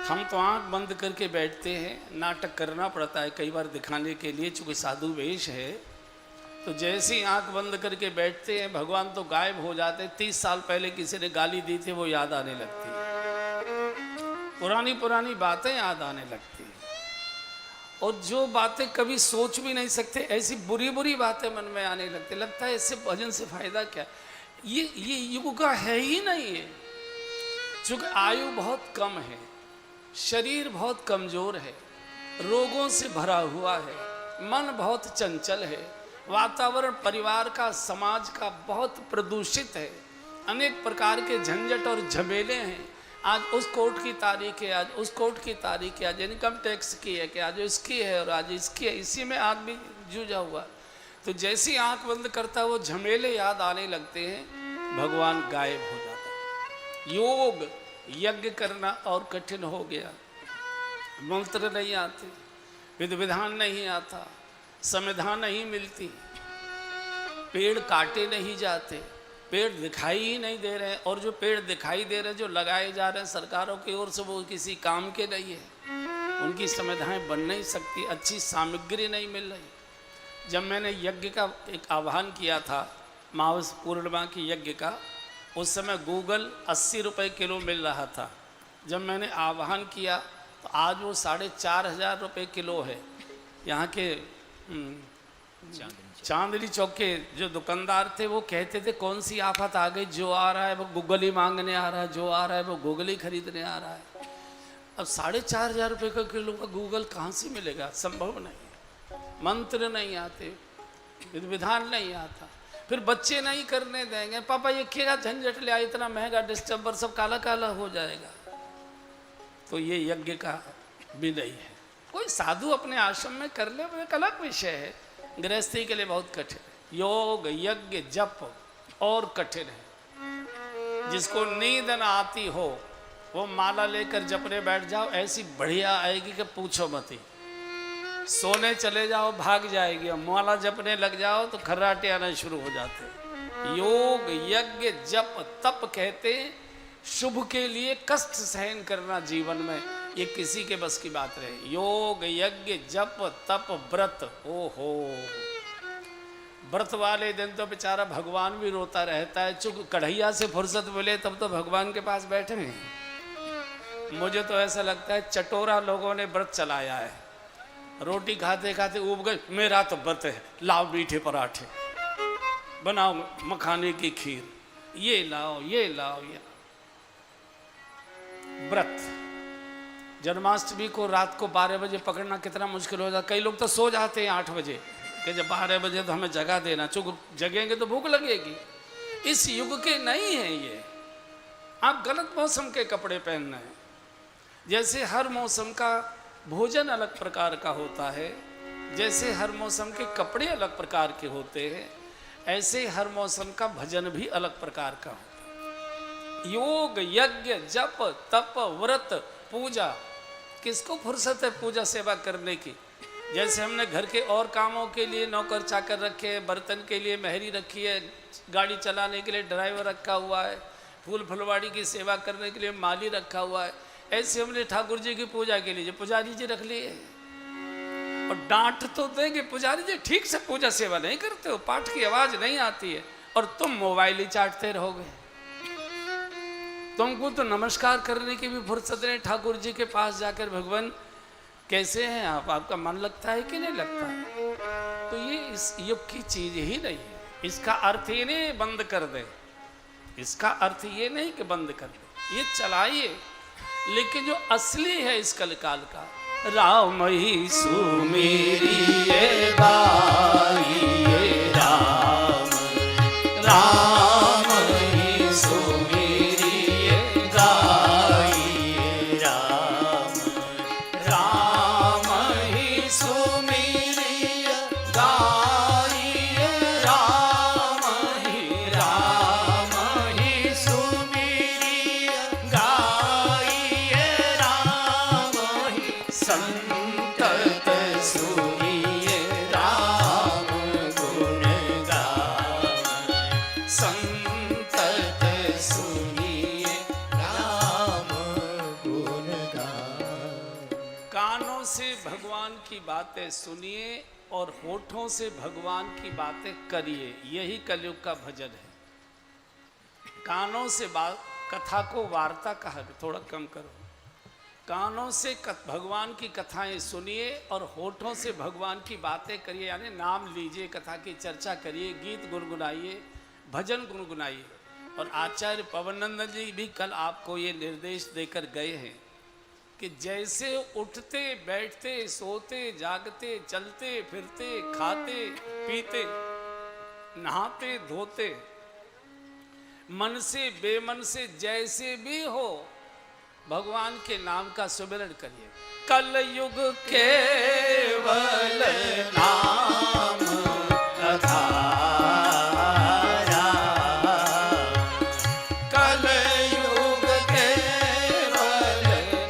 हम तो आंख बंद करके बैठते हैं, नाटक करना पड़ता है कई बार दिखाने के लिए, चूंकि साधु वेश है। तो जैसे ही आंख बंद करके बैठते हैं भगवान तो गायब हो जाते हैं। 30 साल पहले किसी ने गाली दी थी वो याद आने लगती है, पुरानी पुरानी बातें याद आने लगती हैं, और जो बातें कभी सोच भी नहीं सकते ऐसी बुरी बुरी बातें मन में आने लगती। लगता है इससे भजन से फायदा क्या, ये युग का है ही नहीं है। चूंकि आयु बहुत कम है, शरीर बहुत कमजोर है, रोगों से भरा हुआ है, मन बहुत चंचल है, वातावरण परिवार का समाज का बहुत प्रदूषित है, अनेक प्रकार के झंझट और झमेले हैं। आज उस कोर्ट की तारीख है, आज उस कोर्ट की तारीख है, आज इनकम टैक्स की है कि आज इसकी है और आज इसकी है, इसी में आदमी जूझा हुआ। तो जैसी आंख बंद करता है वो झमेले याद आने लगते हैं, भगवान गायब हो जाता है। योग यज्ञ करना और कठिन हो गया, मंत्र नहीं आते, विधि विधान नहीं आता, संविधान नहीं मिलती, पेड़ काटे नहीं जाते, पेड़ दिखाई ही नहीं दे रहे, और जो पेड़ दिखाई दे रहे जो लगाए जा रहे हैं सरकारों की ओर से वो किसी काम के नहीं है, उनकी संविधाएं बन नहीं सकती, अच्छी सामग्री नहीं मिल रही। जब मैंने यज्ञ का एक आह्वान किया था मावस पूर्णिमा की यज्ञ का, उस समय गूगल 80 रुपये किलो मिल रहा था। जब मैंने आह्वान किया तो आज वो 4,500 रुपये किलो है। यहाँ के चांदनी चौक के जो दुकानदार थे वो कहते थे कौन सी आफत आ गई, जो आ रहा है वो गूगल ही मांगने आ रहा है, जो आ रहा है वो गूगल ही खरीदने आ रहा है। अब 4,500 रुपये का किलो का गूगल कहाँ से मिलेगा, संभव नहीं। मंत्र नहीं आते, विधि विधान नहीं आता, फिर बच्चे नहीं करने देंगे, पापा ये क्या झंझट ले आया, इतना महंगा डिस्टर्बर, सब काला काला हो जाएगा। तो ये यज्ञ का भी नहीं है। कोई साधु अपने आश्रम में कर ले वो एक अलग विषय है, गृहस्थी के लिए बहुत कठिन है। योग यज्ञ जप और कठिन है। जिसको नींद न आती हो वो माला लेकर जपने बैठ जाओ, ऐसी बढ़िया आएगी कि पूछो मत ही। सोने चले जाओ भाग जाएगी, और माला जपने लग जाओ तो खर्राटे आना शुरू हो जाते। योग यज्ञ जप तप कहते शुभ के लिए कष्ट सहन करना जीवन में, ये किसी के बस की बात रहे। योग यज्ञ जप तप व्रत, ओहो, व्रत वाले दिन तो बेचारा भगवान भी रोता रहता है। चूंकि कढ़ैया से फुर्सत मिले तब तो भगवान के पास बैठे हैं। मुझे तो ऐसा लगता है चटोरा लोगों ने व्रत चलाया है, रोटी खाते खाते उब गए, मेरा तो व्रत है, लाओ मीठे पराठे, बनाओ मखाने की खीर, ये लाओ ये लाओ ये। व्रत जन्माष्टमी को रात को 12 बजे पकड़ना कितना मुश्किल हो जाता। कई लोग तो सो जाते हैं 8 बजे कि जब 12 बजे तो हमें जगा देना, चूंकि जगेंगे तो भूख लगेगी। इस युग के नहीं है ये। आप गलत मौसम के कपड़े पहनना है। जैसे हर मौसम का भोजन अलग प्रकार का होता है, जैसे हर मौसम के कपड़े अलग प्रकार के होते हैं, ऐसे हर मौसम का भजन भी अलग प्रकार का होता है। योग यज्ञ जप तप व्रत पूजा, किसको फुर्सत है पूजा सेवा करने की। जैसे हमने घर के और कामों के लिए नौकर चाकर रखे हैं, बर्तन के लिए मेहरी रखी है, गाड़ी चलाने के लिए ड्राइवर रखा हुआ है, फूल फुलवाड़ी की सेवा करने के लिए माली रखा हुआ है, ऐसे हमने ठाकुर जी की पूजा के लिए पुजारी जी रख लिए। और डांट तो देंगे, पुजारी जी ठीक से पूजा सेवा नहीं करते हो, पाठ की आवाज नहीं आती है, और तुम मोबाइल ही चाटते रहोगे। तुमको तो नमस्कार करने की भी फुर्सत नहीं, ठाकुर जी के पास जाकर भगवान कैसे हैं आप, आपका मन लगता है कि नहीं लगता है। तो ये इस युग की चीज ही नहीं है। इसका अर्थ ये नहीं बंद कर दे, इसका अर्थ ये नहीं कि बंद कर दे, ये चलाइए, लेकिन जो असली है इस कलकाल का, राम ही सुमेरी गाइए राम, राम ही सुमेरी गाइए राम, राम ही सुमेरी गाइए राम ही सुमेरी गाइए राम ही संतत सुनिए राम गुण गान, संतत सुनिए राम गुण गान। से भगवान की बातें सुनिए और होठों से भगवान की बातें करिए, यही कलयुग का भजन है। कानों से बात, कथा को वार्ता कहा, थोड़ा कम करो। कानों से भगवान की कथाएं सुनिए और होठों से भगवान की बातें करिए, यानी नाम लीजिए, कथा की चर्चा करिए, गीत गुनगुनाइए, भजन गुनगुनाइए। और आचार्य पवननंदन जी भी कल आपको ये निर्देश देकर गए हैं कि जैसे उठते बैठते सोते जागते चलते फिरते खाते पीते नहाते धोते मन से बेमन से जैसे भी हो भगवान के नाम का सुमिरन करिए। कल युग केवल नाम आधारा, कल युग केवल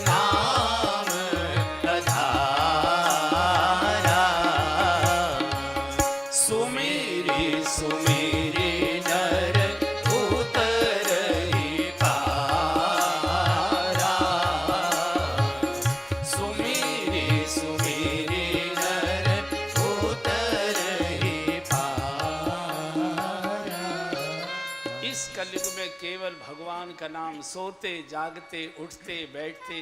नाम आधारा। सुमेरी सुमेरी नर उतरहि पारा, सुमेरी सुमेरी नर उतरहि पारा। इस कलयुग में केवल भगवान का नाम सोते जागते उठते बैठते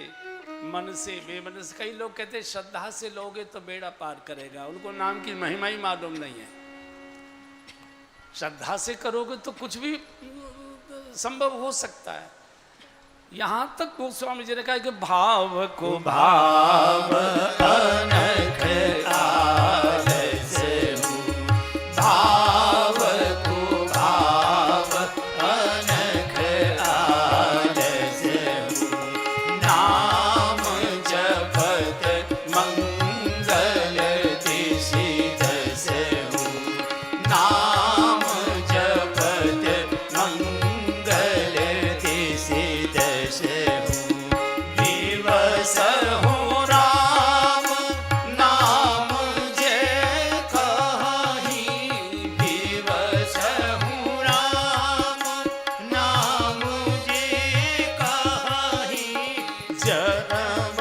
मन से बेमन से। कई लोग कहते हैं श्रद्धा से लोगे तो बेड़ा पार करेगा, उनको नाम की महिमा ही मालूम नहीं है। श्रद्धा से करोगे तो कुछ भी संभव हो सकता है। यहां तक गोस्वामी जी ने कहा कि भाव को भाव अनख आलस हूँ, भाव को भाव अनख आलस हूँ। नाम जपत मंगल दिशि दस हूँ, नाम जपत मंगल दिशि दस हूँ। दिवस हूँ राम नाम जे कहि, दिवस हूँ राम नाम जे कहि। जन्म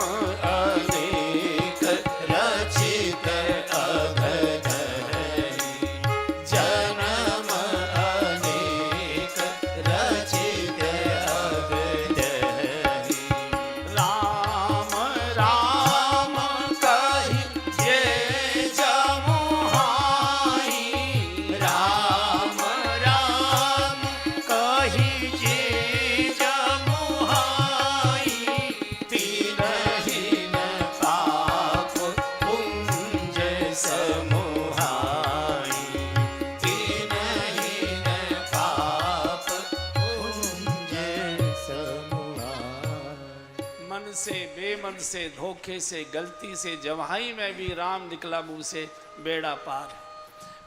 अनेक रचित अघधरि, जन्म अनेक रचित अघधरि। राम राम कहि जे जमुहाई, राम राम कहि जे जमुहाई। तिनहि न पाप पुंज समुहाई, तिनहि न पाप पुंज समुहाई। मन से बेमन से धोखे से गलती से जवाही में भी राम निकला मुंह से बेड़ा पार।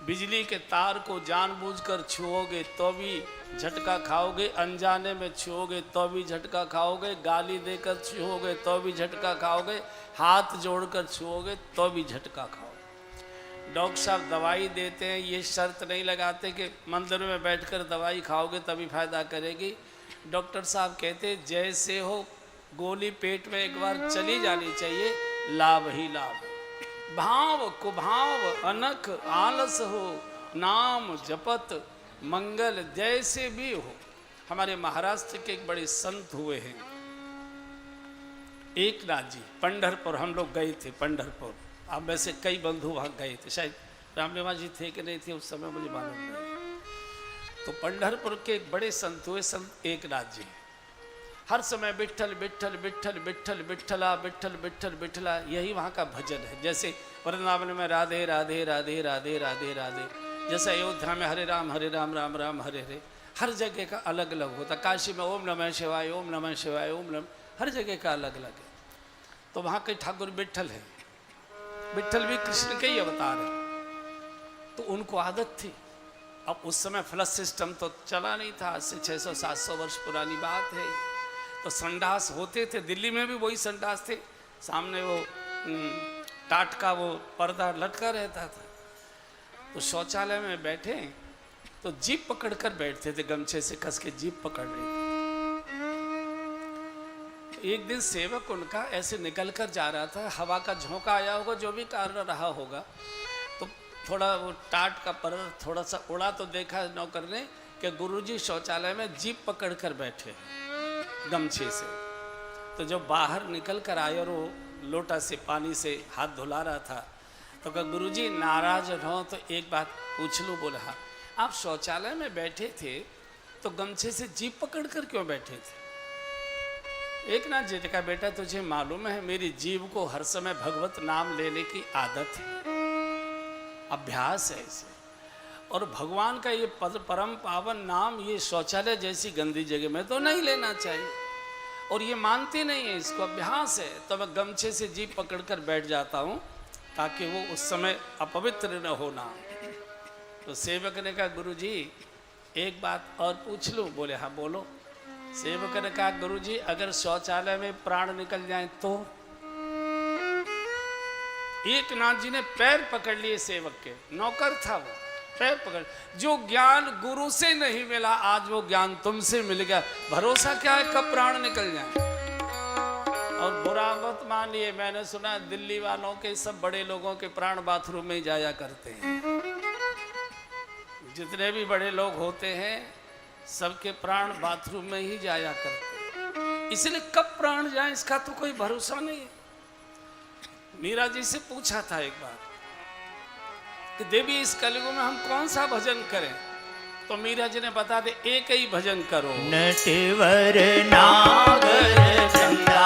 बिजली के तार को जानबूझकर छुओगे तो भी झटका खाओगे, अनजाने में छुओगे तो भी झटका खाओगे, गाली देकर छुओगे तो भी झटका खाओगे, हाथ जोड़कर छुओगे तो भी झटका खाओगे। डॉक्टर साहब दवाई देते हैं, ये शर्त नहीं लगाते कि मंदिर में बैठकर दवाई खाओगे तभी फायदा करेगी। डॉक्टर साहब कहते हैं जैसे हो गोली पेट में एक बार चली जानी चाहिए, लाभ ही लाभ। भाव कुभाव अनख आलस हो, नाम जपत मंगल जैसे भी हो। हमारे महाराष्ट्र के एक बड़े संत हुए हैं एकनाथ जी, पंढरपुर हम लोग गए थे। पंढरपुर अब वैसे कई बंधु वहाँ गए थे, शायद रामदेवा जी थे कि नहीं थे उस समय मुझे मालूम नहीं। तो पंढरपुर के एक बड़े संत हुए संत एकनाथ जी। हर समय विठ्ठल विठ्ठल विठ्ठल विठ्ठल विठ्ठला विठ्ठल विठ्ठल विठ्ठला, यही वहाँ का भजन है। जैसे वृंदावन में राधे राधे राधे राधे राधे राधे, जैसे अयोध्या में हरे राम राम राम हरे हरे, हर जगह का अलग अलग होता। काशी में ओम नमः शिवाय ओम नमः शिवाय ओम नमः, हर जगह का अलग अलग है। तो वहाँ के ठाकुर विठ्ठल है, विठ्ठल भी कृष्ण के ही अवतार है। तो उनको आदत थी। अब उस समय फ्लश सिस्टम तो चला नहीं था, आज से 600-700 वर्ष पुरानी बात है। तो संडास होते थे, दिल्ली में भी वही संडास थे, सामने वो टाट का वो पर्दा लटका रहता था। तो शौचालय में बैठे तो जीप पकड़कर बैठते थे, गमछे से कस के जीप पकड़ रहे थे। एक दिन सेवक उनका ऐसे निकल कर जा रहा था, हवा का झोंका आया होगा, जो भी कारण रहा होगा, तो थोड़ा वो टाट का पर थोड़ा सा उड़ा तो देखा नौकर ने कि गुरुजी शौचालय में जीप पकड़ कर बैठे गमछे से। तो जब बाहर निकल कर आए और वो लोटा से पानी से हाथ धुला रहा था, तो कहा गुरुजी नाराज हो तो एक बात पूछ लूँ। बोला हाँ। आप शौचालय में बैठे थे तो गमछे से जीप पकड़ कर क्यों बैठे थे? एक नाथ जी ने कहा बेटा तुझे मालूम है मेरी जीभ को हर समय भगवत नाम लेने की आदत है, अभ्यास है इसे, और भगवान का ये परम पावन नाम ये शौचालय जैसी गंदी जगह में तो नहीं लेना चाहिए, और ये मानते नहीं है, इसको अभ्यास है। तो मैं गमछे से जीभ पकड़ कर बैठ जाता हूँ ताकि वो उस समय अपवित्र न होना। तो सेवक ने कहा गुरुजी एक बात और पूछ लूँ? बोले हाँ बोलो। सेवक ने कहा गुरुजी अगर शौचालय में प्राण निकल जाए तो? एक नाथ जी ने पैर पकड़ लिए सेवक के, नौकर था वो, पैर पकड़। जो ज्ञान गुरु से नहीं मिला आज वो ज्ञान तुमसे मिल गया, भरोसा क्या है कब प्राण निकल जाए। और बुरा मत मानिए, मैंने सुना दिल्ली वालों के सब बड़े लोगों के प्राण बाथरूम में जाया करते हैं। जितने भी बड़े लोग होते हैं सबके प्राण बाथरूम में ही जाया करते हैं, इसलिए कब प्राण जाए इसका तो कोई भरोसा नहीं है। मीरा जी से पूछा था एक बार कि देवी इस कलयुग में हम कौन सा भजन करें, तो मीरा जी ने बता दे एक ही भजन करो, नटवर नागर चंदा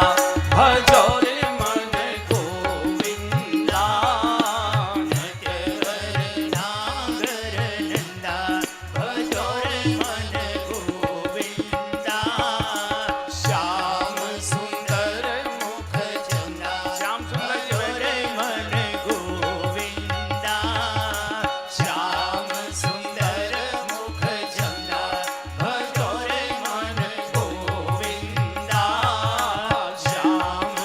भजो रे मन गोविंदा। नटवर नागर चंदा भजो रे मन गोविंदा। श्याम सुंदर मुख चंदा श्याम सुंदर जी रे मन गोविंदा। श्याम सुंदर मुख चंदा भजो रे मन गोविंदा। श्याम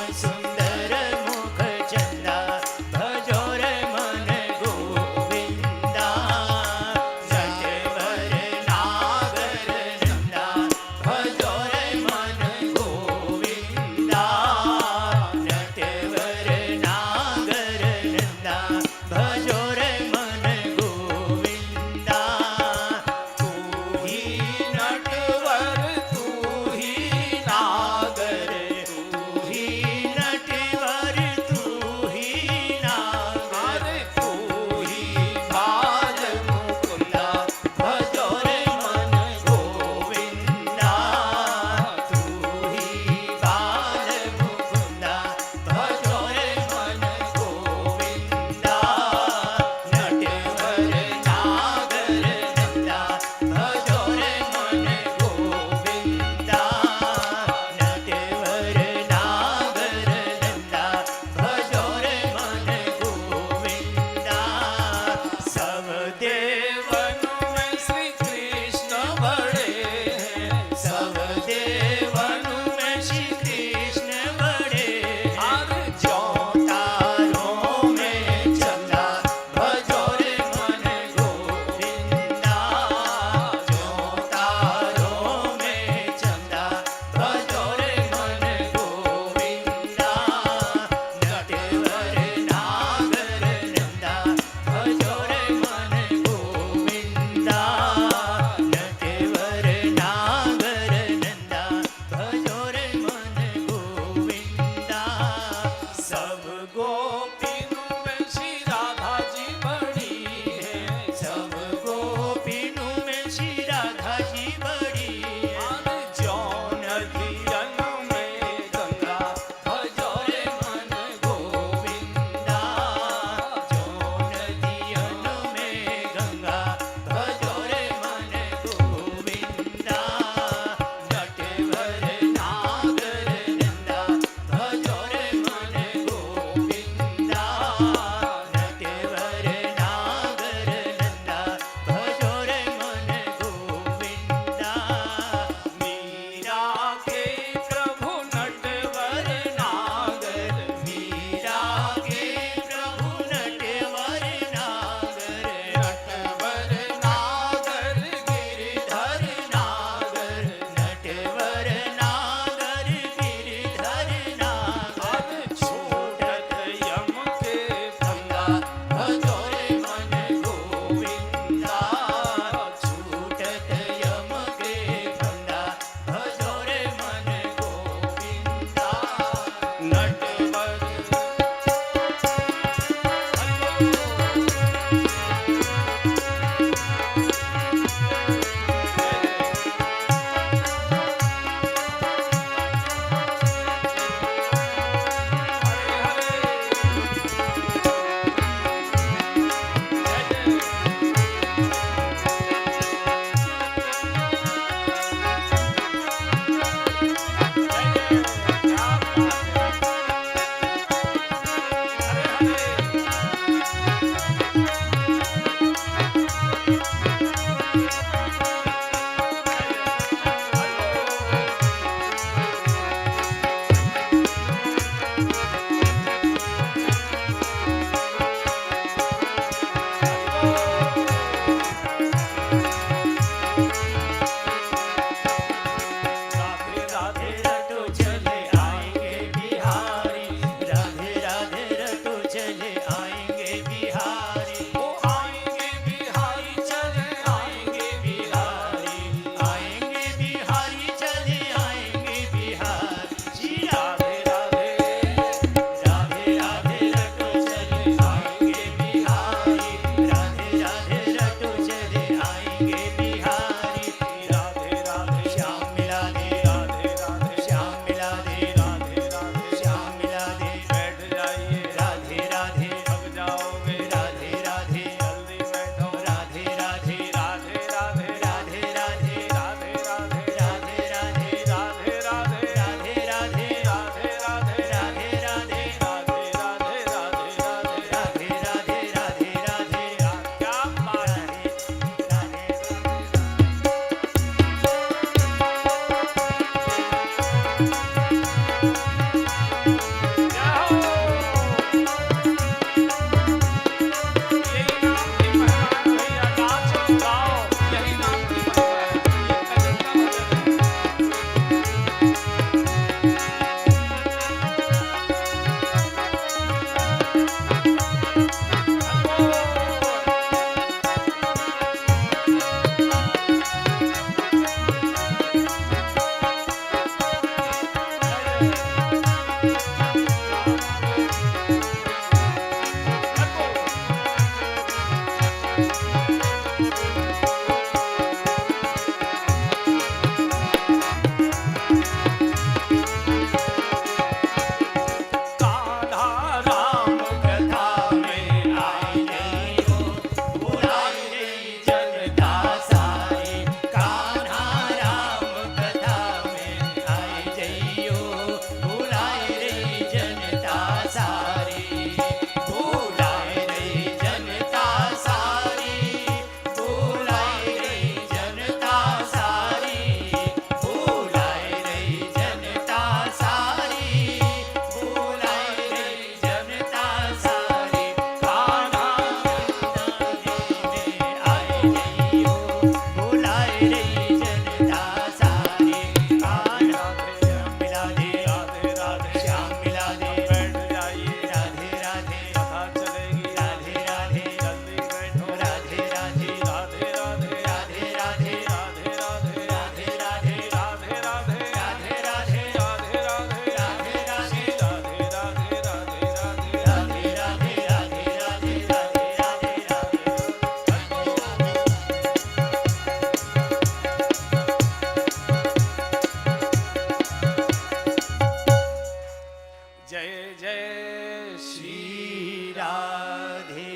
जय जय श्री राधे।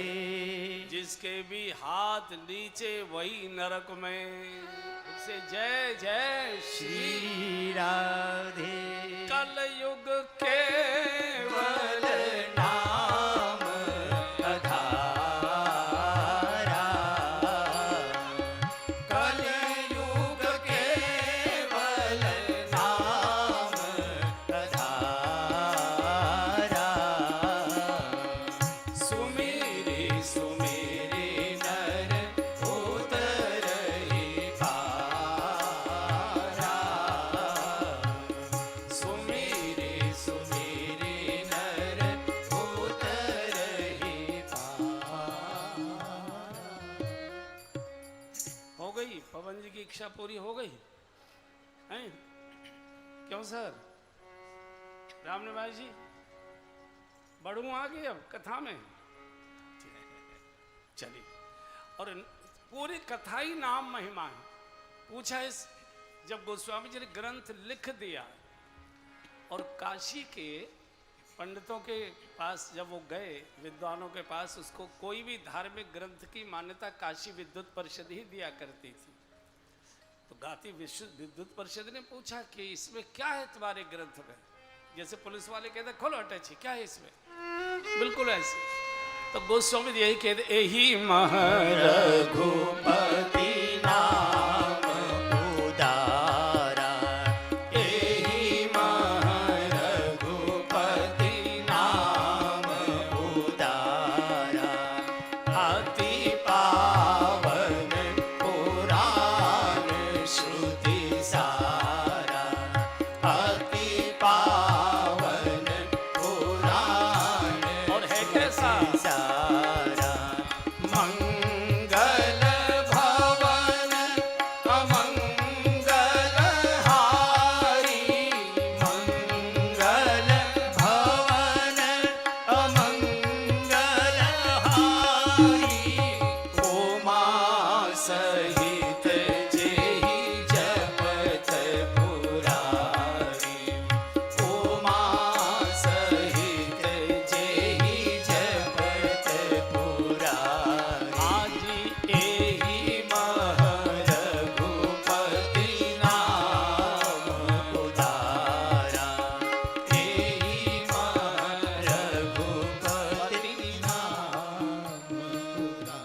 जिसके भी हाथ नीचे वही नरक में, उससे जय जय श्री राधे। कलयुग केवल नाम अधारा, कलयुग केवल नाम अधारा। सुमेरे सुमेरे नर उतरहि पारा, सुमेरे सुमेरे नर उतरहि पारा। हो गई पवन जी की इच्छा पूरी हो गई हैं? क्यों सर रामनिवास जी बढ़ू आगे अब कथा में चलिए। और पूरी कथा ही नाम महिमा है। पूछा इस जब गोस्वामी जी ने ग्रंथ लिख दिया और काशी के पंडितों के पास जब वो गए, विद्वानों के पास, उसको कोई भी धार्मिक ग्रंथ की मान्यता काशी विद्युत परिषद ही दिया करती थी। तो गाती विश्व विद्युत परिषद ने पूछा कि इसमें क्या है तुम्हारे ग्रंथ में? जैसे पुलिस वाले कहते खोलो अटैची, क्या है इसमें? बिल्कुल ऐसे। तो गोस्वामी जी यही कहते, यही रघुपति नाम उदारा, एहि रघुपति नाम उदारा। अति पावन पुराण श्रुति सारा, अति पावन पुराण और है कैसा? सारा। मंगल भवन अमंगल हारी, मंगल भवन अमंगल हारी। उमा सहित जेहि जपत पुरारी, उमा सहित जेहि जपत पुरारी। आजी एहि रघुपति नाम उदारा, एहि रघुपति नाम उदारा।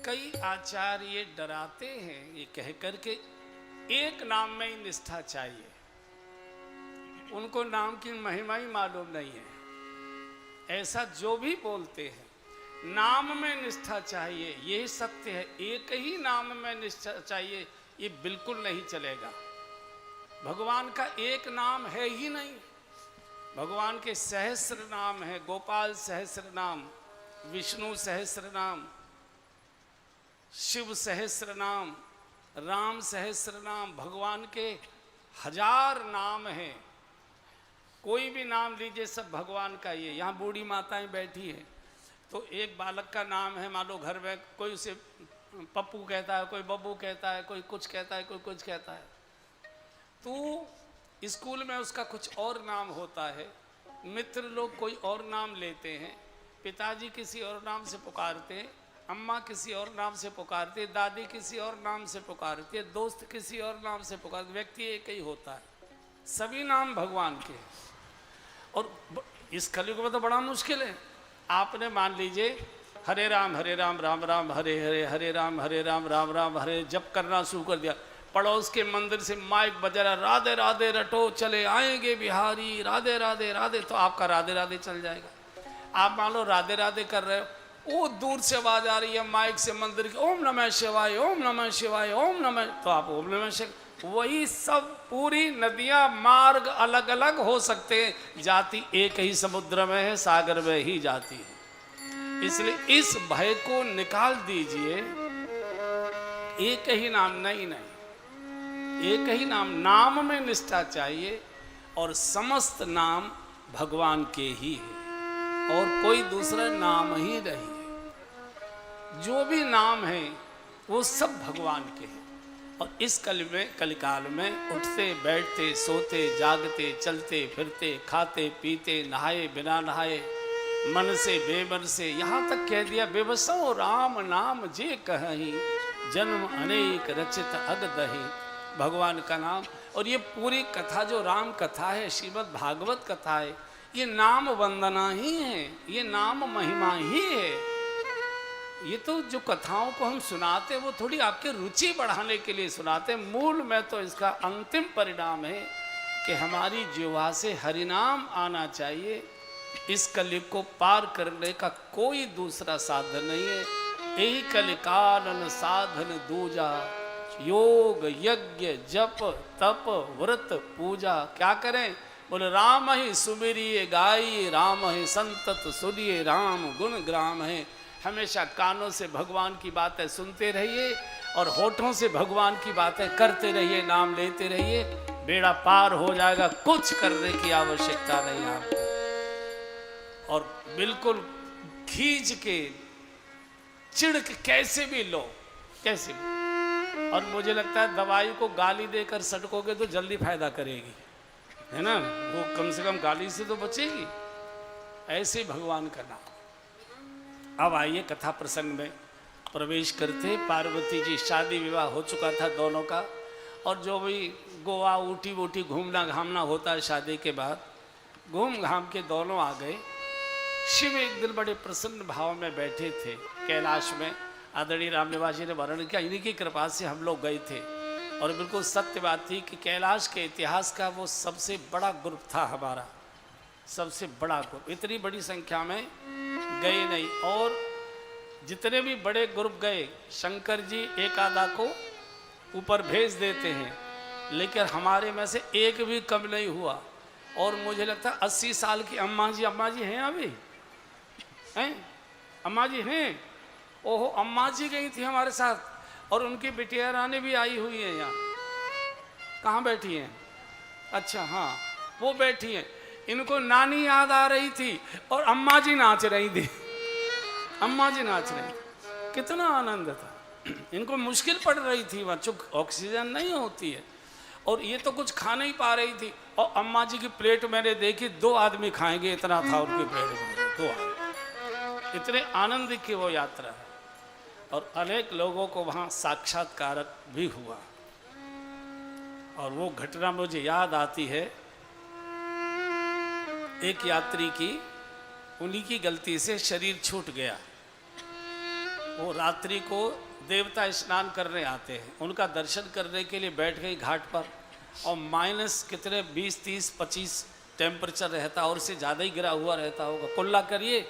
कई आचार्य डराते हैं ये कह करके एक नाम में ही निष्ठा चाहिए। उनको नाम की महिमा ही मालूम नहीं है। ऐसा जो भी बोलते हैं नाम में निष्ठा चाहिए, ये सत्य है। एक ही नाम में निष्ठा चाहिए, ये बिल्कुल नहीं चलेगा। भगवान का एक नाम है ही नहीं। भगवान के सहस्र नाम है। गोपाल सहस्र नाम, विष्णु सहस्र नाम, शिव सहस्र नाम, राम सहस्र नाम। भगवान के 1000 नाम हैं। कोई भी नाम लीजिए, सब भगवान का। ये यहाँ बूढ़ी माताएं बैठी हैं, तो एक बालक का नाम है, मान लो घर में कोई उसे पप्पू कहता है, कोई बब्बू कहता है, कोई कुछ कहता है, कोई कुछ कहता है। तो स्कूल में उसका कुछ और नाम होता है। मित्र लोग कोई और नाम लेते हैं, पिताजी किसी और नाम से पुकारते हैं, अम्मा किसी और नाम से पुकारती है, दादी किसी और नाम से पुकारती है, दोस्त किसी और नाम से पुकारते। व्यक्ति एक ही होता है, सभी नाम भगवान के हैं। और इस कलयुग में तो बड़ा मुश्किल है। आपने मान लीजिए हरे राम राम राम हरे हरे, हरे राम राम राम हरे जप करना शुरू कर दिया। पड़ोस के मंदिर से माइक बजा रहा, राधे राधे रटो चले आएंगे बिहारी, राधे राधे राधे, तो आपका राधे राधे चल जाएगा। आप मान लो राधे राधे कर रहे हो, वो दूर से आवाज आ रही है माइक से मंदिर की, ओम नमः शिवाय ओम नमः शिवाय ओम नमः, तो आप ओम नमः शिवाय। वही सब पूरी नदियां मार्ग अलग अलग हो सकते हैं, जाति एक ही समुद्र में है, सागर में ही जाती है। इसलिए इस भय को निकाल दीजिए। एक ही नाम नहीं, एक ही नाम, नाम में निष्ठा चाहिए। और समस्त नाम भगवान के ही है और कोई दूसरा नाम ही नहीं है। जो भी नाम है वो सब भगवान के हैं और इस कलिकाल में उठते बैठते सोते जागते चलते फिरते खाते पीते नहाए बिना नहाए मन से बेमन से, यहाँ तक कह दिया बेबसों राम नाम जे कहीं जन्म अनेक रचित अग दही। भगवान का नाम, और ये पूरी कथा जो राम कथा है, श्रीमद् भागवत कथा है, ये नाम वंदना ही है, ये नाम महिमा ही है। ये तो जो कथाओं को हम सुनाते वो थोड़ी आपके रुचि बढ़ाने के लिए सुनाते, मूल में तो इसका अंतिम परिणाम है कि हमारी जिह्वा से हरिनाम आना चाहिए। इस कलयुग को पार करने का कोई दूसरा साधन नहीं है। यही कलिकालन साधन दूजा, योग यज्ञ जप तप व्रत पूजा। क्या करें? बोले राम ही सुमिरिए गाई, राम ही संतत सुनिए, राम गुण ग्राम है। हमेशा कानों से भगवान की बातें सुनते रहिए और होठों से भगवान की बातें करते रहिए, नाम लेते रहिए, बेड़ा पार हो जाएगा। कुछ करने की आवश्यकता नहीं आपको, और बिल्कुल खींच के चिढ़ के कैसे भी लो, कैसे भी। और मुझे लगता है दवाई को गाली देकर सटकोगे तो जल्दी फायदा करेगी, है ना, वो कम से कम गाली से तो बचेगी। ऐसे भगवान का नाम। अब आइए कथा प्रसंग में प्रवेश करते। पार्वती जी, शादी विवाह हो चुका था दोनों का, और जो भी गोवा ऊटी वूटी घूमना घामना होता है शादी के बाद, घूम घाम के दोनों आ गए। शिव एक दिन बड़े प्रसन्न भाव में बैठे थे कैलाश में। आदरणीय रामनिवास जी ने वर्णन किया, इन्हीं की कृपा से हम लोग गए थे, और बिल्कुल सत्य बात थी कि कैलाश के इतिहास का वो सबसे बड़ा ग्रुप था हमारा, सबसे बड़ा ग्रुप। इतनी बड़ी संख्या में गए नहीं, और जितने भी बड़े ग्रुप गए शंकर जी एक आधा को ऊपर भेज देते हैं, लेकिन हमारे में से एक भी कम नहीं हुआ। और मुझे लगता है 80 साल की अम्मा जी हैं अभी, हैं अम्मा जी हैं। ओहो, अम्मा जी गई थी हमारे साथ, और उनकी बिटिया रानी भी आई हुई है यहाँ। कहाँ बैठी हैं? अच्छा हाँ, वो बैठी हैं। इनको नानी याद आ रही थी और अम्मा जी नाच रही थी, अम्मा जी नाच रही थी। कितना आनंद था। इनको मुश्किल पड़ रही थी वहाँ, चूंकि ऑक्सीजन नहीं होती है, और ये तो कुछ खा नहीं पा रही थी। और अम्मा जी की प्लेट मैंने देखी, 2 आदमी खाएंगे इतना था उनकी प्लेट में, 2 आदमी। इतने आनंद की वो यात्रा है, और अनेक लोगों को वहाँ साक्षात्कार भी हुआ। और वो घटना मुझे याद आती है, एक यात्री की, उन्हीं की गलती से शरीर छूट गया। वो रात्रि को देवता स्नान करने आते हैं, उनका दर्शन करने के लिए बैठ गई घाट पर, और माइनस कितने 20 30 25 टेम्परेचर रहता, और उससे ज़्यादा ही गिरा हुआ रहता होगा। कुल्ला करिए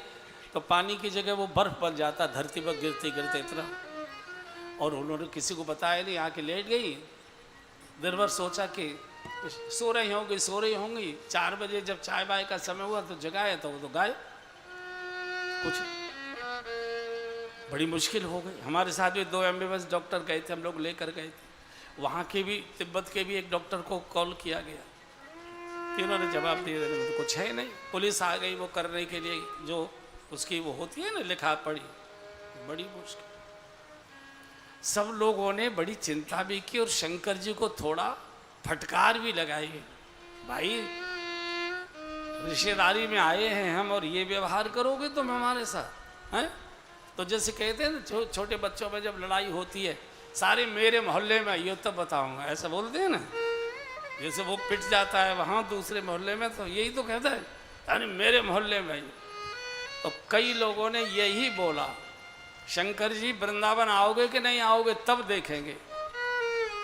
तो पानी की जगह वो बर्फ़ बन जाता धरती पर गिरते गिरते इतना। और उन्होंने किसी को बताया नहीं, आके लेट गई। दिन भर सोचा कि सो रही होंगी। 4 बजे जब चाय बाय का समय हुआ तो जगाया, तो वो तो गायब। कुछ बड़ी मुश्किल हो गई। हमारे साथ भी 2 MBBS डॉक्टर गए थे, हम लोग लेकर गए थे। वहाँ के भी, तिब्बत के भी एक डॉक्टर को कॉल किया गया, तीनों ने जवाब दिया तो कुछ है नहीं। पुलिस आ गई वो करने के लिए, जो उसकी वो होती है ना लिखा पढ़ी, बड़ी मुश्किल। सब लोगों ने बड़ी चिंता भी की, और शंकर जी को थोड़ा फटकार भी लगाई, भाई रिश्तेदारी में आए हैं हम, और ये व्यवहार करोगे तुम हमारे साथ, हैं? तो जैसे कहते हैं ना, छोटे बच्चों में जब लड़ाई होती है, सारे मेरे मोहल्ले में आइए तब बताऊंगा, ऐसा बोलते हैं ना। जैसे वो पिट जाता है वहाँ दूसरे मोहल्ले में, तो यही तो कहता है, अरे मेरे मोहल्ले में आइए। तो कई लोगों ने यही बोला, शंकर जी वृंदावन आओगे कि नहीं आओगे तब देखेंगे।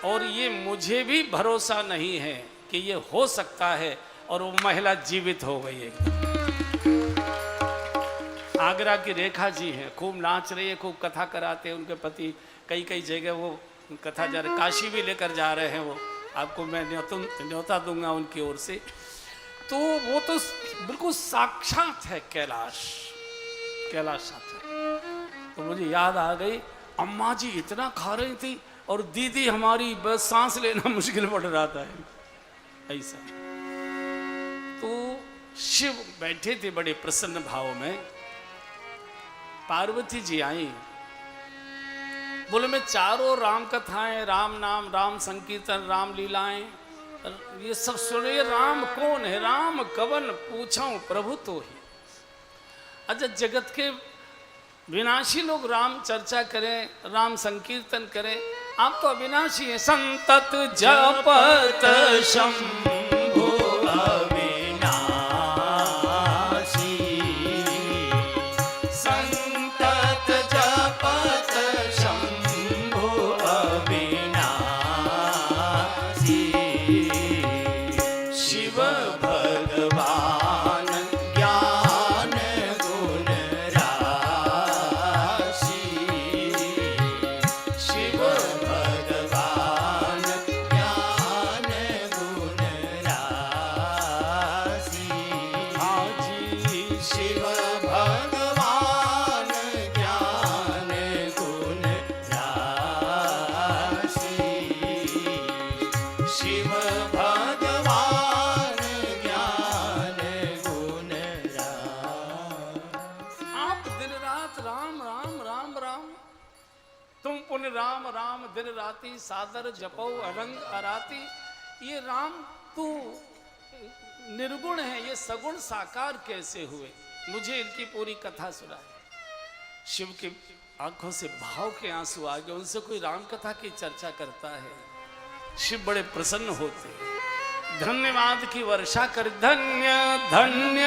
और ये मुझे भी भरोसा नहीं है कि ये हो सकता है। और वो महिला जीवित हो गई है। आगरा की रेखा जी हैं, खूब नाच रही है, खूब कथा कराते हैं उनके पति। कई कई जगह वो कथा जा रहे, काशी भी लेकर जा रहे हैं वो, आपको मैं न्योता दूंगा उनकी ओर से। तो वो तो बिल्कुल साक्षात है कैलाश साक्षात। तो मुझे याद आ गई, अम्मा जी इतना खा रही थी, और दीदी हमारी बस सांस लेना मुश्किल पड़ रहा था, ऐसा। तो शिव बैठे थे बड़े प्रसन्न भाव में। पार्वती जी आई, बोले मैं चारों राम कथाएं, राम नाम, राम संकीर्तन, राम लीलाएं, ये सब सुने। राम कौन है? राम कवन पूछूं प्रभु तो ही। अच्छा, जगत के विनाशी लोग राम चर्चा करें, राम संकीर्तन करें, आप तो अविनाशी हैं। संतत जपत शंभु अविनाशी, संतत जपत शंभु अविनाशी, शिव भगवान ज्ञान गुण राशि, शिव भगवान ज्ञान गुण राशि, हाजी शिव भगवान ज्ञान गुण राशि, शिव भगवान ज्ञान गुण राशि। आप दिन रात राम राम राम राम, तुम पुण्य राम राम दिन राती, सादर जपो अरंग अराती। ये राम तू निर्गुण है, ये सगुण साकार कैसे हुए? मुझे इनकी पूरी कथा सुनाए। शिव की आंखों से भाव के आंसू आ गए। उनसे कोई राम कथा की चर्चा करता है, शिव बड़े प्रसन्न होते हैं। धन्यवाद की वर्षा कर। धन्य धन्य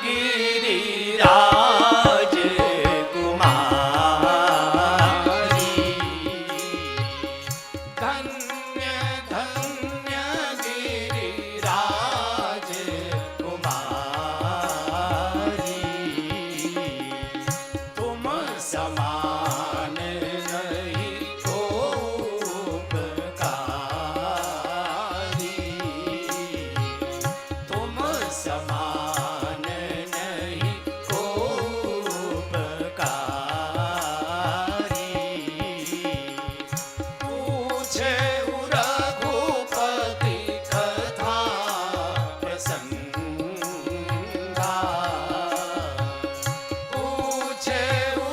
गिरिराज कुमारी, धन्य धन्य गिरिराज कुमारी, तुम समान नहीं को उपकारी, तुम समान नहीं को उपकारी, पूछे रघुपति कथा प्रसंगा, पूछे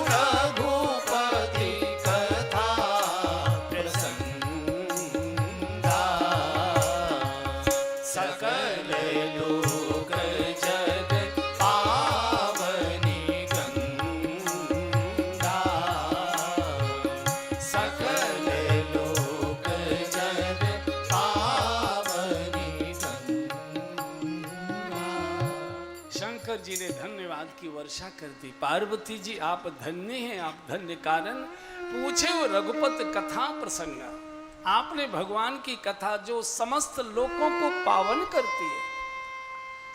रघुपति कथा प्रसंगा, सकल लोक जग पावनी गंगा, सकल लोक जग पावनी गंगा। शंकर जी ने धन्यवाद की वर्षा कर दी। पार्वती जी आप धन्य हैं, आप धन्य कारण। पूछे वो रघुपत कथा प्रसंग, आपने भगवान की कथा जो समस्त लोकों को पावन करती है।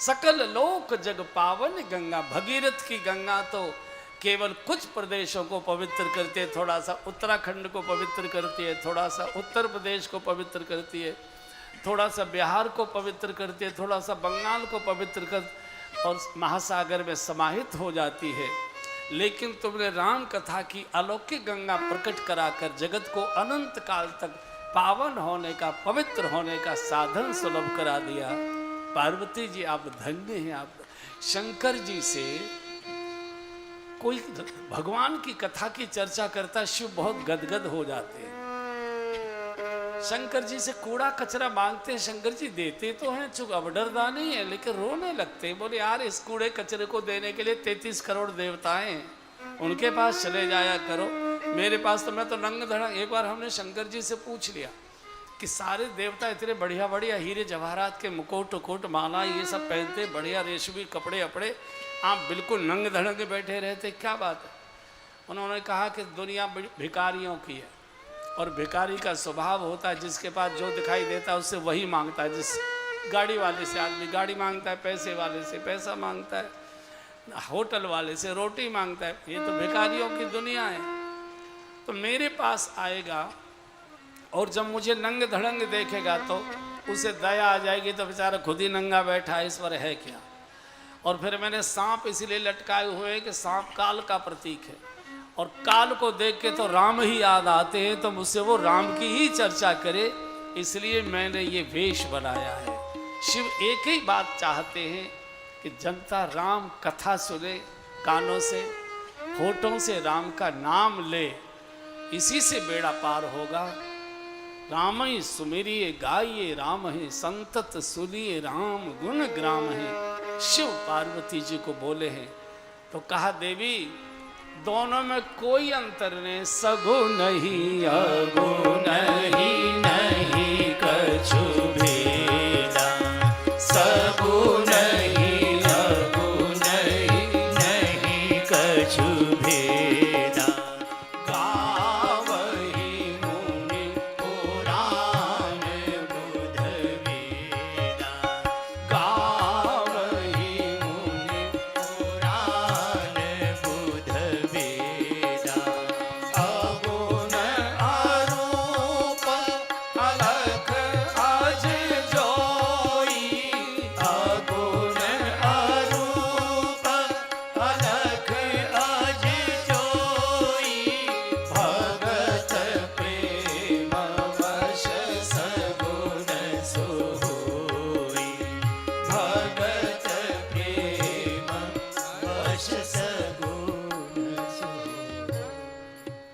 सकल लोक जग पावन गंगा, भगीरथ की गंगा तो केवल कुछ प्रदेशों को पवित्र करती है, थोड़ा सा उत्तराखंड को पवित्र करती है, थोड़ा सा उत्तर प्रदेश को पवित्र करती है, थोड़ा सा बिहार को पवित्र करती है, थोड़ा सा बंगाल को पवित्र कर और महासागर में समाहित हो जाती है। लेकिन तुमने राम कथा की अलौकिक गंगा प्रकट कराकर जगत को अनंत काल तक पावन होने का, पवित्र होने का साधन सुलभ करा दिया। पार्वती जी आप धन्य हैं। आप शंकर जी से कोई भगवान की कथा की चर्चा करता, शिव बहुत गदगद हो जाते हैं। शंकर जी से कूड़ा कचरा मांगते हैं, शंकर जी देते तो हैं, चूंकि अब डरदा नहीं है, लेकिन रोने लगते हैं। बोले यार इस कूड़े कचरे को देने के लिए 33 करोड़ देवताएं हैं, उनके पास चले जाया करो, मेरे पास तो मैं तो नंग धड़ंग। एक बार हमने शंकर जी से पूछ लिया कि सारे देवता इतने बढ़िया बढ़िया हीरे जवाहरात के मुकुट उकुट माला ये सब पहनते, बढ़िया रेशमी कपड़े अपड़े, आप बिल्कुल नंग धड़ंग बैठे रहते, क्या बात है? उन्होंने कहा कि दुनिया भिखारियों की है और भिखारी का स्वभाव होता है जिसके पास जो दिखाई देता है उससे वही मांगता है। जिस गाड़ी वाले से आदमी गाड़ी मांगता है, पैसे वाले से पैसा मांगता है, होटल वाले से रोटी मांगता है। ये तो भिखारियों की दुनिया है। तो मेरे पास आएगा और जब मुझे नंग धड़ंग देखेगा तो उसे दया आ जाएगी, तो बेचारा खुद ही नंगा बैठा है, इस पर है क्या। और फिर मैंने सांप इसलिए लटकाए हुए कि सांप काल का प्रतीक है और काल को देख के तो राम ही याद आते हैं, तो मुझसे वो राम की ही चर्चा करे, इसलिए मैंने ये वेश बनाया है। शिव एक ही बात चाहते हैं कि जनता राम कथा सुने, कानों से होठों से राम का नाम ले, इसी से बेड़ा पार होगा। राम ही सुमिरिए गाइए राम है, संतत सुनिए राम गुण ग्राम है। शिव पार्वती जी को बोले हैं तो कहा देवी दोनों में कोई अंतर नहीं, सगुण ही अगुण ही नहीं कछु भेदा, सगुण ही अगुण ही नहीं कछु भेदा। गावहि मुनि पुराण बुध वेदा, गावहि मुनि पुराण बुध वेदा। अगुण अरूप अलख अज जोई, अगुण अरूप अलख अज जोई। भगत प्रेम वश सगुण सोई, भगत प्रेम वश सगुण सोई।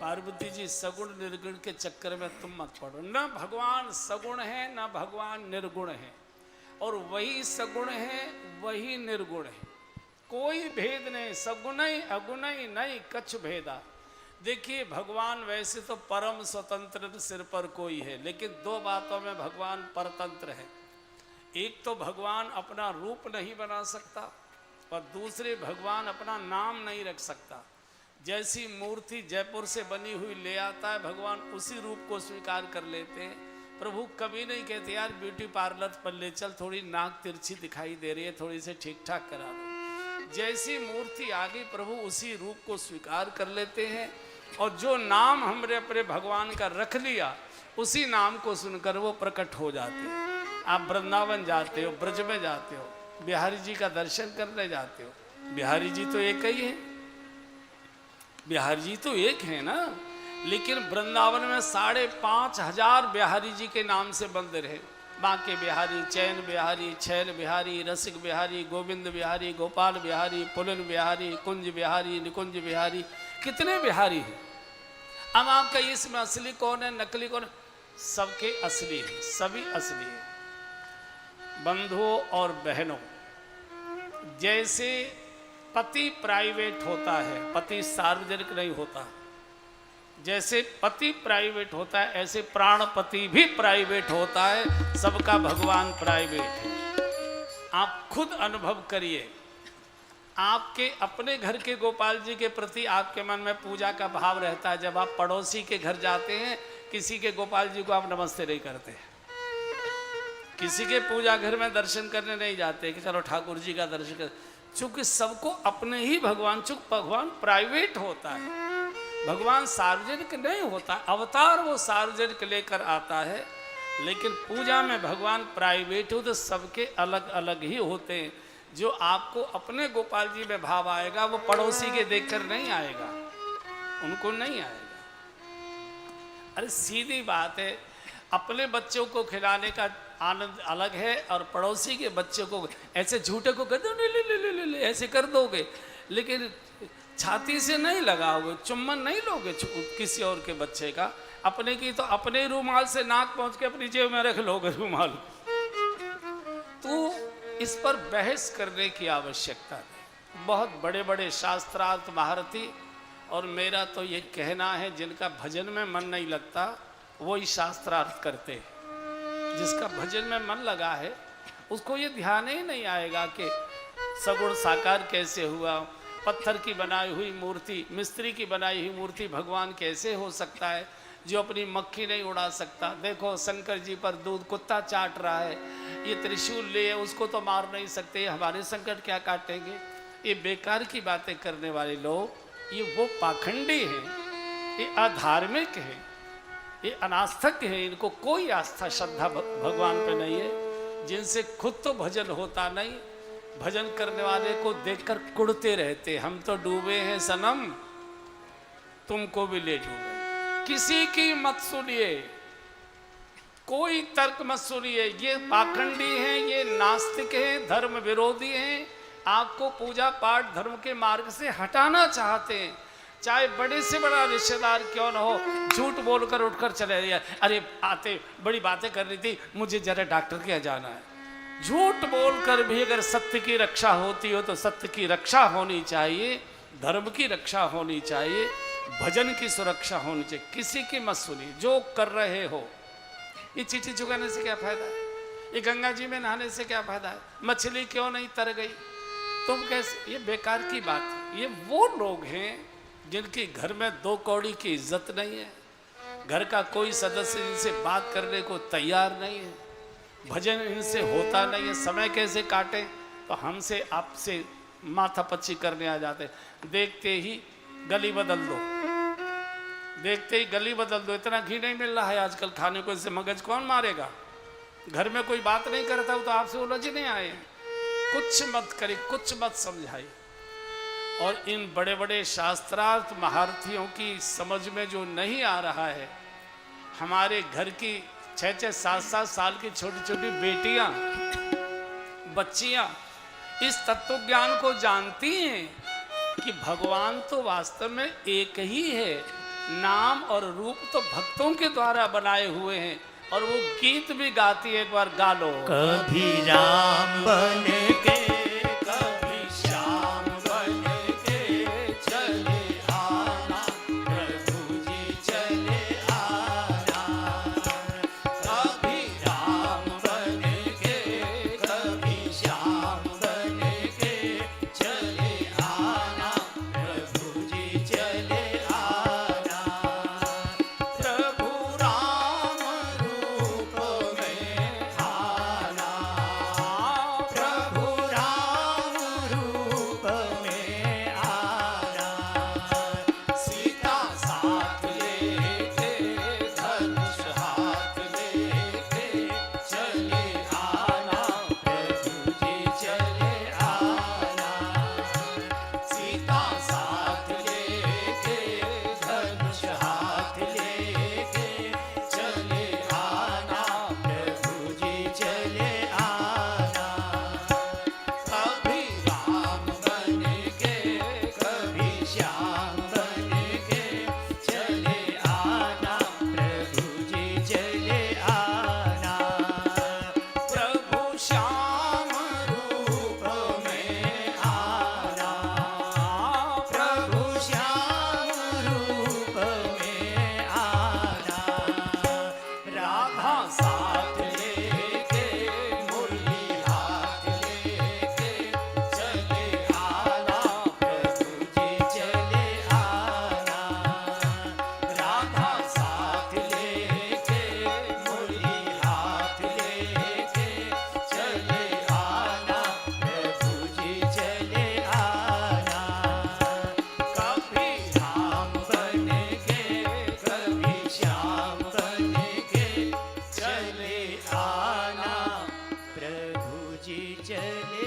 पार्वती जी सगुण निर्गुण के चक्कर में तुम मत पड़ो। न भगवान सगुण है न भगवान निर्गुण है, और वही सगुण है वही निर्गुण है, कोई भेद नहीं। सगुण ही अगुण ही नहीं कछ भेदा। देखिए भगवान वैसे तो परम स्वतंत्र सिर पर कोई है, लेकिन दो बातों में भगवान परतंत्र है। एक तो भगवान अपना रूप नहीं बना सकता, और दूसरे भगवान अपना नाम नहीं रख सकता। जैसी मूर्ति जयपुर से बनी हुई ले आता है, भगवान उसी रूप को स्वीकार कर लेते हैं। प्रभु कभी नहीं कहते यार ब्यूटी पार्लर पर ले चल, थोड़ी नाक तिरछी दिखाई दे रही है, थोड़ी से ठीक ठाक करा दो। जैसी मूर्ति आ गई प्रभु उसी रूप को स्वीकार कर लेते हैं, और जो नाम हमने अपने भगवान का रख लिया उसी नाम को सुनकर वो प्रकट हो जाते हैं। आप वृंदावन जाते हो, ब्रज में जाते हो, बिहारी जी का दर्शन करने जाते हो, बिहारी जी तो एक ही है, बिहारी जी तो एक है ना, लेकिन वृंदावन में 5,500 बिहारी जी के नाम से मंदिर है। बांके बिहारी, चैन बिहारी, छैल बिहारी, रसिक बिहारी, गोविंद बिहारी, गोपाल बिहारी, पुलिन बिहारी, कुंज बिहारी, निकुंज बिहारी, कितने बिहारी हैं। अब आपका इसमें असली कौन है नकली कौन है? सबके असली है, सभी असली है। बंधुओं और बहनों, जैसे पति प्राइवेट होता है, पति सार्वजनिक नहीं होता, जैसे पति प्राइवेट होता है ऐसे प्राणपति भी प्राइवेट होता है। सबका भगवान प्राइवेट है। आप खुद अनुभव करिए, आपके अपने घर के गोपाल जी के प्रति आपके मन में पूजा का भाव रहता है। जब आप पड़ोसी के घर जाते हैं, किसी के गोपाल जी को आप नमस्ते नहीं करते, किसी के पूजा घर में दर्शन करने नहीं जाते कि चलो ठाकुर जी का दर्शन कर, चूंकि सबको अपने ही भगवान, चूंकि भगवान प्राइवेट होता है, भगवान सार्वजनिक नहीं होता। अवतार वो सार्वजनिक लेकर आता है, लेकिन पूजा में भगवान प्राइवेट हो तो सबके अलग अलग ही होते हैं। जो आपको अपने गोपाल जी में भाव आएगा वो पड़ोसी के देखकर नहीं आएगा, उनको नहीं आएगा। अरे सीधी बात है, अपने बच्चों को खिलाने का आनंद अलग है, और पड़ोसी के बच्चों को ऐसे झूठे को कर दो, ले ऐसे कर दोगे, लेकिन छाती से नहीं लगाओगे, चुम्बन नहीं लोगे किसी और के बच्चे का। अपने की तो अपने रुमाल से नाक पहुंच के अपनी जेब में रख लोगे रुमाल। तो इस पर बहस करने की आवश्यकता है। बहुत बड़े बड़े शास्त्रार्थ महारथी, और मेरा तो ये कहना है जिनका भजन में मन नहीं लगता वही शास्त्रार्थ करते हैं। जिसका भजन में मन लगा है उसको ये ध्यान ही नहीं आएगा कि सगुण साकार कैसे हुआ, पत्थर की बनाई हुई मूर्ति, मिस्त्री की बनाई हुई मूर्ति भगवान कैसे हो सकता है, जो अपनी मक्खी नहीं उड़ा सकता। देखो शंकर जी पर दूध कुत्ता चाट रहा है, ये त्रिशूल ले उसको तो मार नहीं सकते, हमारे संकट क्या काटेंगे। ये बेकार की बातें करने वाले लोग, ये वो पाखंडी हैं, ये अधार्मिक हैं, ये अनास्थक हैं। इनको कोई आस्था श्रद्धा भगवान पे नहीं है, जिनसे खुद तो भजन होता नहीं, भजन करने वाले को देखकर कुड़ते रहते। हम तो डूबे हैं सनम, तुमको भी ले डूबे। किसी की मत सुनिए, कोई तर्क मत सुनिए। ये पाखंडी हैं, ये नास्तिक हैं, धर्म विरोधी हैं, आपको पूजा पाठ धर्म के मार्ग से हटाना चाहते हैं। चाहे बड़े से बड़ा रिश्तेदार क्यों न हो, झूठ बोलकर उठकर चले जाइए, अरे आते बड़ी बातें कर रही थी, मुझे जरा डॉक्टर के यहाँ जाना है। झूठ बोलकर भी अगर सत्य की रक्षा होती हो तो सत्य की रक्षा होनी चाहिए, धर्म की रक्षा होनी चाहिए, भजन की सुरक्षा होनी चाहिए। किसी की मत सुनिए, जो कर रहे हो। ये चिट्ठी चुकाने से क्या फायदा है, ये गंगा जी में नहाने से क्या फायदा है, मछली क्यों नहीं तर गई, तुम कैसे, ये बेकार की बात है। ये वो लोग हैं जिनके घर में 2 कौड़ी की इज्जत नहीं है, घर का कोई सदस्य इनसे बात करने को तैयार नहीं है, भजन इनसे होता नहीं है, समय कैसे काटे, तो हमसे आपसे माथापच्ची करने आ जाते। देखते ही गली बदल दो, देखते ही गली बदल दो। इतना घी नहीं मिल रहा है आजकल खाने को, इससे मगज कौन मारेगा। घर में कोई बात नहीं करता हो तो आपसे उलझने आए। कुछ मत करिए, कुछ मत समझाइए। और इन बड़े बड़े शास्त्रार्थ महारथियों की समझ में जो नहीं आ रहा है, हमारे घर की 6-6, 7-7 साल की छोटी छोटी बेटियां, बच्चियां इस तत्व ज्ञान को जानती हैं कि भगवान तो वास्तव में एक ही है, नाम और रूप तो भक्तों के द्वारा बनाए हुए हैं। और वो गीत भी गाती है, एक बार गा लो। कभी राम बन के